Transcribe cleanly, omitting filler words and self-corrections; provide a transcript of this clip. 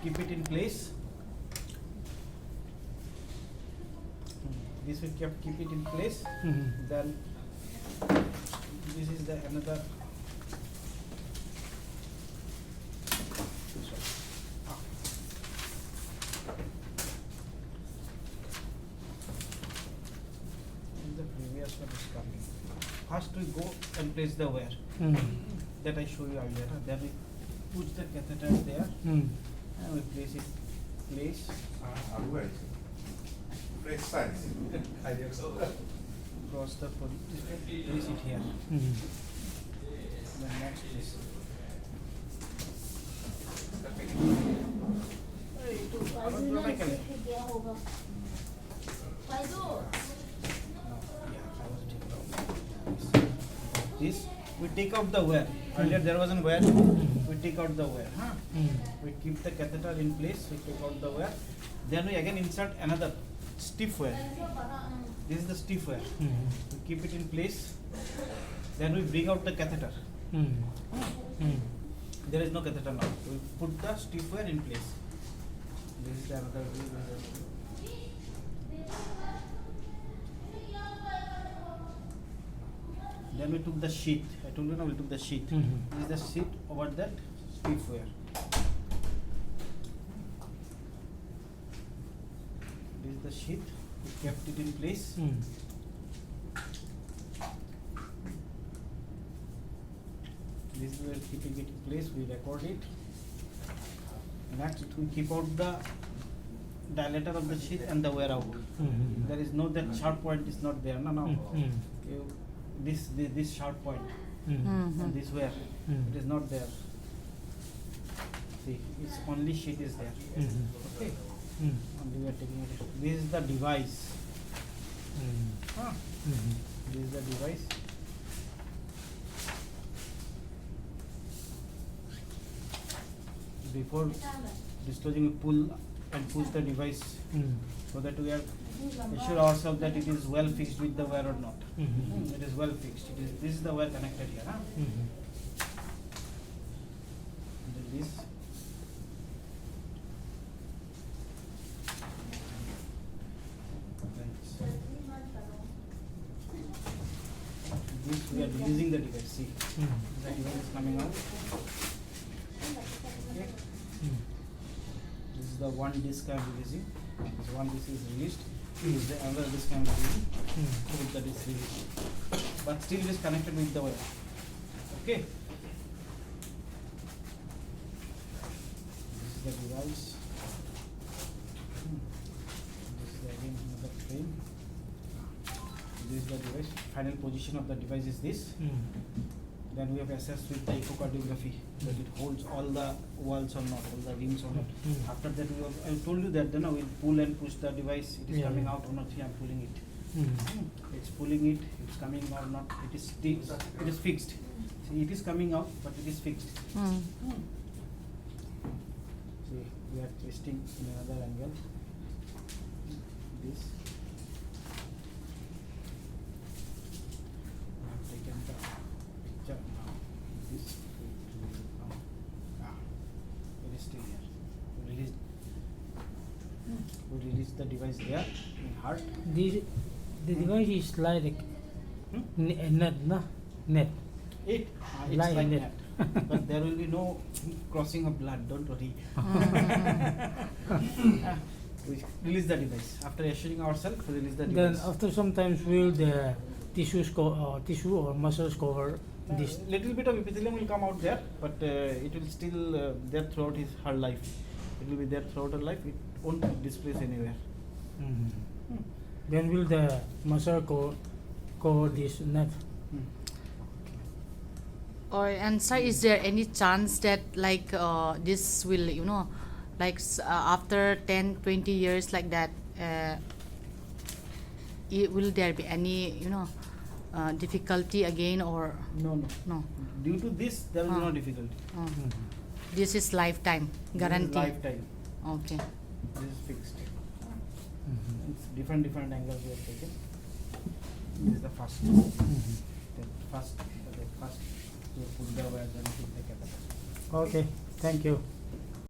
keep it in place. This will keep it in place. Then this is the another. The previous one is coming. First we go and place the wire that I show you earlier. Then we put the catheter there and we place it. Place. Fresh science. Cross the place it here. Then next place. This we take out the wire. Earlier there wasn't wire. We take out the wire. We keep the catheter in place. We take out the wire. Then we again insert another stiff wire. This is the stiff wire. We keep it in place. Then we bring out the catheter. There is no catheter now. We put the stiff wire in place. This is another view. Then we took the sheath. I told you now we took the sheath. This is the sheath over that stiff wire. This is the sheath. We kept it in place. This is where keeping it in place. We record it. Next, we keep out the dilator of the sheath and the wear out. There is no, that sharp point is not there. No, no. This sharp point and this wear, it is not there. See, it's only sheath is there. Okay. Only we are taking it. This is the device. This is the device. Before disclosing, we pull and push the device so that we are assure ourselves that it is well fixed with the wire or not. It is well fixed. This is the wire connected here. Then this. This we are releasing the device. See, the device is coming out. Okay. This is the one disc I am releasing. This one disc is released. This is the other disc I am releasing. With the disc released. But still it is connected with the wire. Okay. This is the device. This is again another frame. This is the device. Final position of the device is this. Then we have assessed with the echocardiography that it holds all the walls or not, all the rims or not. After that, I told you that then we'll pull and push the device. It is coming out or not. See, I'm pulling it. It's pulling it. It's coming or not. It is still. It is fixed. See, it is coming out, but it is fixed. See, we are twisting in another angle. This. We have taken the picture now. This. It is still here. We release the device there in heart. The device is like net, no? Net. It's Like like net. that. But there will be no crossing of blood, don't worry. We release the device. After assuring ourselves, we release the Then device. after sometimes will the tissue or muscles cover this. Little bit of epithelium will come out there, but it will still there throughout her life. It will be there throughout her life. It won't displace anywhere. Then will the muscle cover this net? Or and sir, is there any chance that like this will like after 10-20 years like that, will there be any difficulty again or No, no. no? Due to this, there will be no difficulty. This is lifetime This is guarantee. lifetime. Okay. This is fixed. It's different angles we have taken. This is the first. The first. You put the wire, then put the catheter. Okay, thank you.